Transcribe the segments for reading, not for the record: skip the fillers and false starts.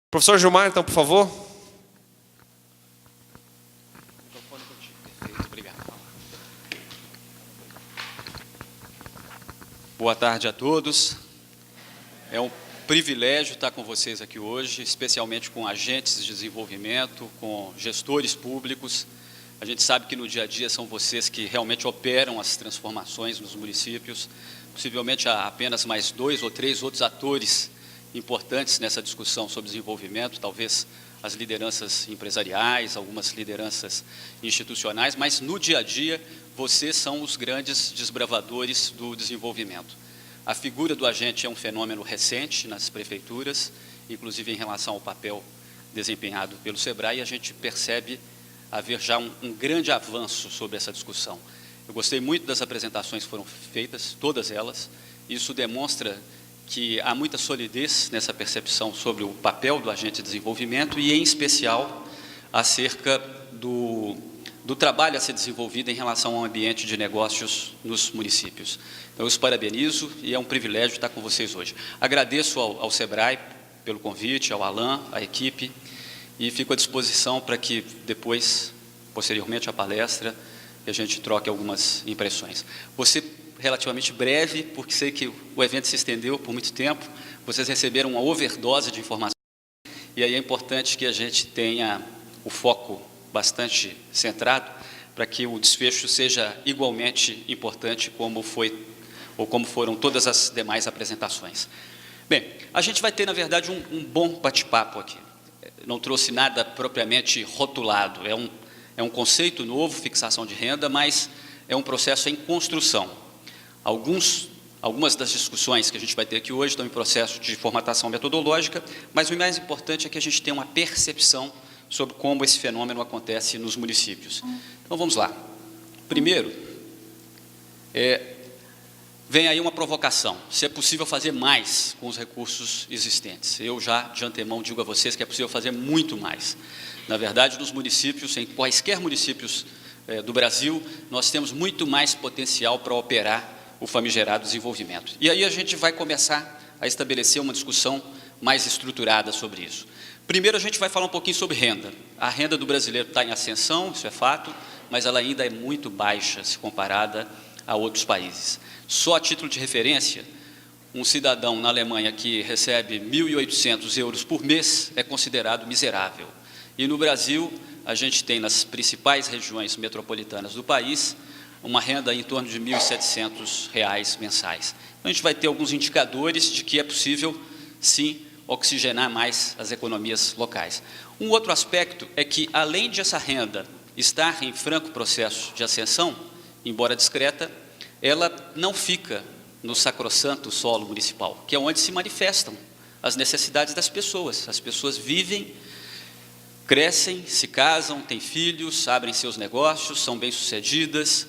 Professor Gilmar, então, por favor. Boa tarde a todos. É um privilégio estar com vocês aqui hoje, especialmente com agentes de desenvolvimento, com gestores públicos. A gente sabe que no dia a dia são vocês que realmente operam as transformações nos municípios. Possivelmente há apenas mais 2 ou 3 outros atores importantes nessa discussão sobre desenvolvimento, talvez as lideranças empresariais, algumas lideranças institucionais, mas no dia a dia vocês são os grandes desbravadores do desenvolvimento. A figura do agente é um fenômeno recente nas prefeituras, inclusive em relação ao papel desempenhado pelo SEBRAE, e a gente percebe haver já um grande avanço sobre essa discussão. Eu gostei muito das apresentações que foram feitas, todas elas. Isso demonstra que há muita solidez nessa percepção sobre o papel do agente de desenvolvimento e, em especial, acerca do trabalho a ser desenvolvido em relação ao ambiente de negócios nos municípios. Então, eu os parabenizo e é um privilégio estar com vocês hoje. Agradeço ao SEBRAE pelo convite, ao Alain, à equipe, e fico à disposição para que depois, posteriormente à palestra, a gente troque algumas impressões. Vou ser relativamente breve, porque sei que o evento se estendeu por muito tempo, vocês receberam uma overdose de informações, e aí é importante que a gente tenha o foco bastante centrado, para que o desfecho seja igualmente importante como foi, ou como foram todas as demais apresentações. Bem, a gente vai ter, na verdade, um bom bate-papo aqui. Não trouxe nada propriamente rotulado, é um conceito novo, fixação de renda, mas é um processo em construção. Algumas das discussões que a gente vai ter aqui hoje estão em processo de formatação metodológica, mas o mais importante é que a gente tenha uma percepção sobre como esse fenômeno acontece nos municípios. Então, vamos lá. Primeiro, vem aí uma provocação, se é possível fazer mais com os recursos existentes. Eu já, de antemão, digo a vocês que é possível fazer muito mais. Na verdade, nos municípios, em quaisquer municípios do Brasil, nós temos muito mais potencial para operar o famigerado desenvolvimento. E aí a gente vai começar a estabelecer uma discussão mais estruturada sobre isso. Primeiro, a gente vai falar um pouquinho sobre renda. A renda do brasileiro está em ascensão, isso é fato, mas ela ainda é muito baixa se comparada a outros países. Só a título de referência, um cidadão na Alemanha que recebe 1.800 euros por mês é considerado miserável. E no Brasil, a gente tem nas principais regiões metropolitanas do país uma renda em torno de R$ 1.700 mensais. Então, a gente vai ter alguns indicadores de que é possível, sim, oxigenar mais as economias locais. Um outro aspecto é que, além de essa renda estar em franco processo de ascensão, embora discreta, ela não fica no sacrossanto solo municipal, que é onde se manifestam as necessidades das pessoas. As pessoas vivem, crescem, se casam, têm filhos, abrem seus negócios, são bem-sucedidas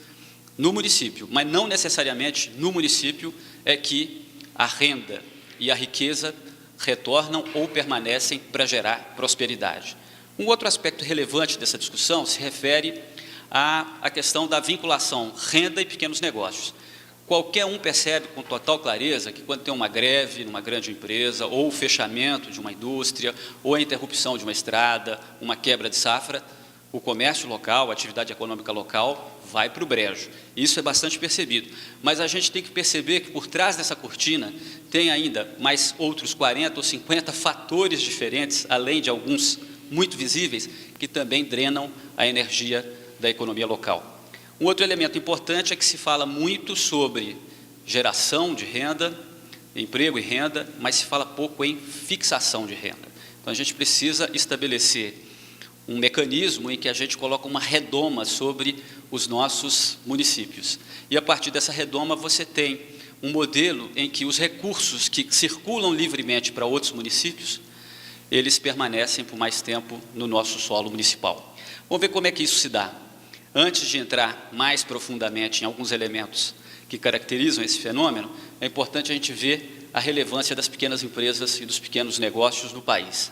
no município, mas não necessariamente no município é que a renda e a riqueza retornam ou permanecem para gerar prosperidade. Um outro aspecto relevante dessa discussão se refere à questão da vinculação renda e pequenos negócios. Qualquer um percebe com total clareza que quando tem uma greve numa grande empresa, ou o fechamento de uma indústria, ou a interrupção de uma estrada, uma quebra de safra, o comércio local, a atividade econômica local vai para o brejo. Isso é bastante percebido. Mas a gente tem que perceber que por trás dessa cortina tem ainda mais outros 40 ou 50 fatores diferentes, além de alguns muito visíveis, que também drenam a energia da economia local. Um outro elemento importante é que se fala muito sobre geração de renda, emprego e renda, mas se fala pouco em fixação de renda. Então, a gente precisa estabelecer um mecanismo em que a gente coloca uma redoma sobre os nossos municípios. E, a partir dessa redoma, você tem um modelo em que os recursos que circulam livremente para outros municípios, eles permanecem por mais tempo no nosso solo municipal. Vamos ver como é que isso se dá. Antes de entrar mais profundamente em alguns elementos que caracterizam esse fenômeno, é importante a gente ver a relevância das pequenas empresas e dos pequenos negócios no país.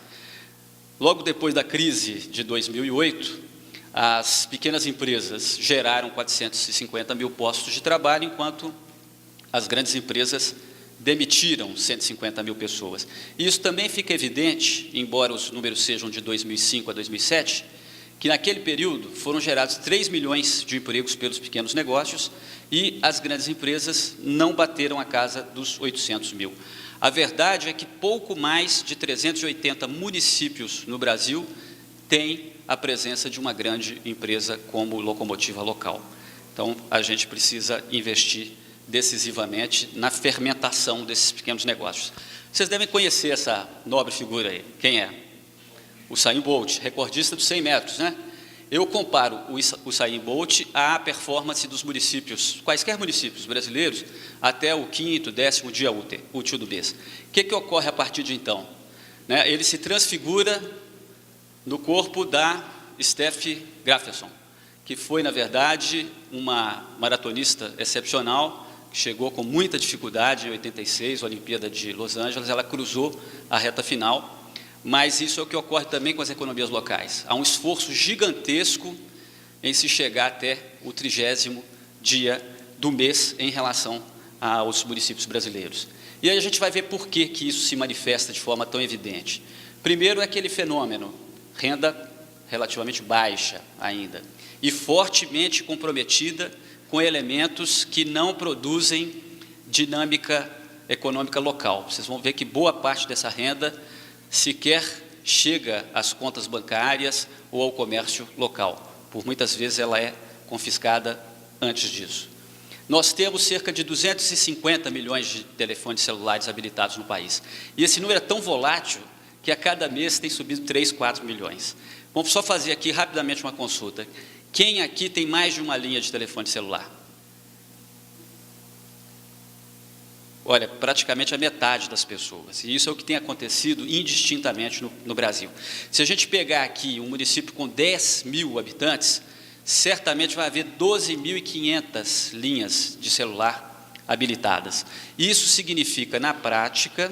Logo depois da crise de 2008, as pequenas empresas geraram 450 mil postos de trabalho, enquanto as grandes empresas demitiram 150 mil pessoas. E isso também fica evidente, embora os números sejam de 2005 a 2007, que naquele período foram gerados 3 milhões de empregos pelos pequenos negócios e as grandes empresas não bateram a casa dos 800 mil. A verdade é que pouco mais de 380 municípios no Brasil têm a presença de uma grande empresa como locomotiva local. Então, a gente precisa investir decisivamente na fermentação desses pequenos negócios. Vocês devem conhecer essa nobre figura aí. Quem é? O Usain Bolt, recordista dos 100 metros, né? Eu comparo o Usain Bolt à performance dos municípios, quaisquer municípios brasileiros, até o 5º, 10º dia útil do mês. O que ocorre a partir de então? Né? Ele se transfigura no corpo da Steffi Grafson, que foi, na verdade, uma maratonista excepcional, que chegou com muita dificuldade em 86, Olimpíada de Los Angeles, ela cruzou a reta final, mas isso é o que ocorre também com as economias locais. Há um esforço gigantesco em se chegar até o 30º dia do mês em relação aos municípios brasileiros. E aí a gente vai ver por que isso se manifesta de forma tão evidente. Primeiro é aquele fenômeno, renda relativamente baixa ainda, e fortemente comprometida com elementos que não produzem dinâmica econômica local. Vocês vão ver que boa parte dessa renda sequer chega às contas bancárias ou ao comércio local. Por muitas vezes ela é confiscada antes disso. Nós temos cerca de 250 milhões de telefones celulares habilitados no país. E esse número é tão volátil que a cada mês tem subido 3, 4 milhões. Vamos só fazer aqui rapidamente uma consulta. Quem aqui tem mais de uma linha de telefone celular? Olha, praticamente a metade das pessoas. E isso é o que tem acontecido indistintamente no Brasil. Se a gente pegar aqui um município com 10 mil habitantes, certamente vai haver 12.500 linhas de celular habilitadas. Isso significa, na prática,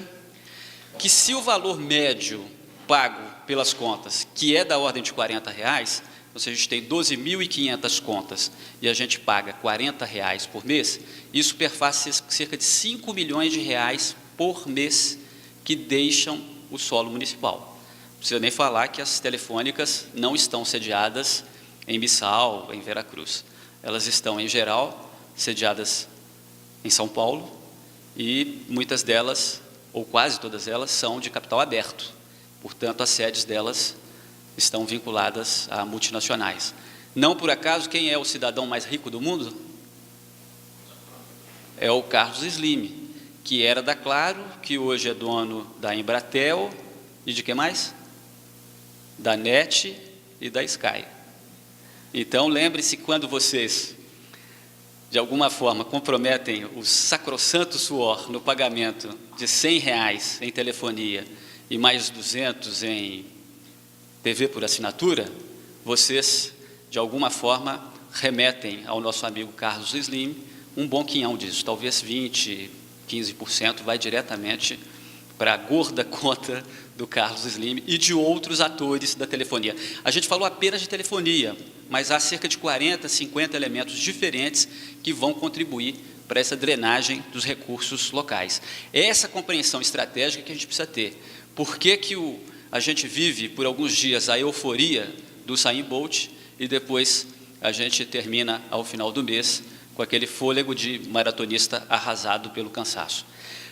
que se o valor médio pago pelas contas, que é da ordem de R$40, ou seja, a gente tem 12.500 contas e a gente paga R$40 por mês, isso perfaz cerca de 5 milhões de reais por mês que deixam o solo municipal. Não precisa nem falar que as telefônicas não estão sediadas em Missal, em Veracruz. Elas estão, em geral, sediadas em São Paulo e muitas delas, ou quase todas elas, são de capital aberto. Portanto, as sedes delas estão vinculadas a multinacionais. Não por acaso, quem é o cidadão mais rico do mundo? É o Carlos Slim, que era da Claro, que hoje é dono da Embratel e de que mais? Da NET e da Sky. Então, lembre-se, quando vocês, de alguma forma, comprometem o sacrossanto suor no pagamento de R$100 em telefonia e mais 200 em TV por assinatura, vocês, de alguma forma, remetem ao nosso amigo Carlos Slim um bom quinhão disso, talvez 20%, 15% vai diretamente para a gorda conta do Carlos Slim e de outros atores da telefonia. A gente falou apenas de telefonia, mas há cerca de 40, 50 elementos diferentes que vão contribuir para essa drenagem dos recursos locais. É essa compreensão estratégica que a gente precisa ter. Por que a gente vive por alguns dias a euforia do Usain Bolt e depois a gente termina ao final do mês com aquele fôlego de maratonista arrasado pelo cansaço?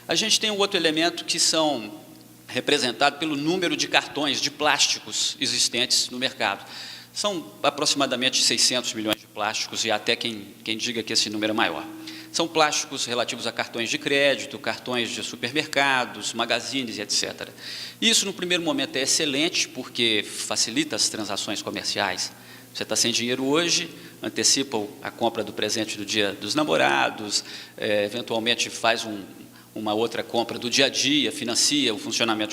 A gente tem um outro elemento que são representado pelo número de cartões de plásticos existentes no mercado. São aproximadamente 600 milhões de plásticos e até quem diga que esse número é maior. São plásticos relativos a cartões de crédito, cartões de supermercados, magazines, etc. Isso, no primeiro momento, é excelente, porque facilita as transações comerciais. Você está sem dinheiro hoje, antecipa a compra do presente do Dia dos Namorados, eventualmente faz uma outra compra do dia a dia, financia o funcionamento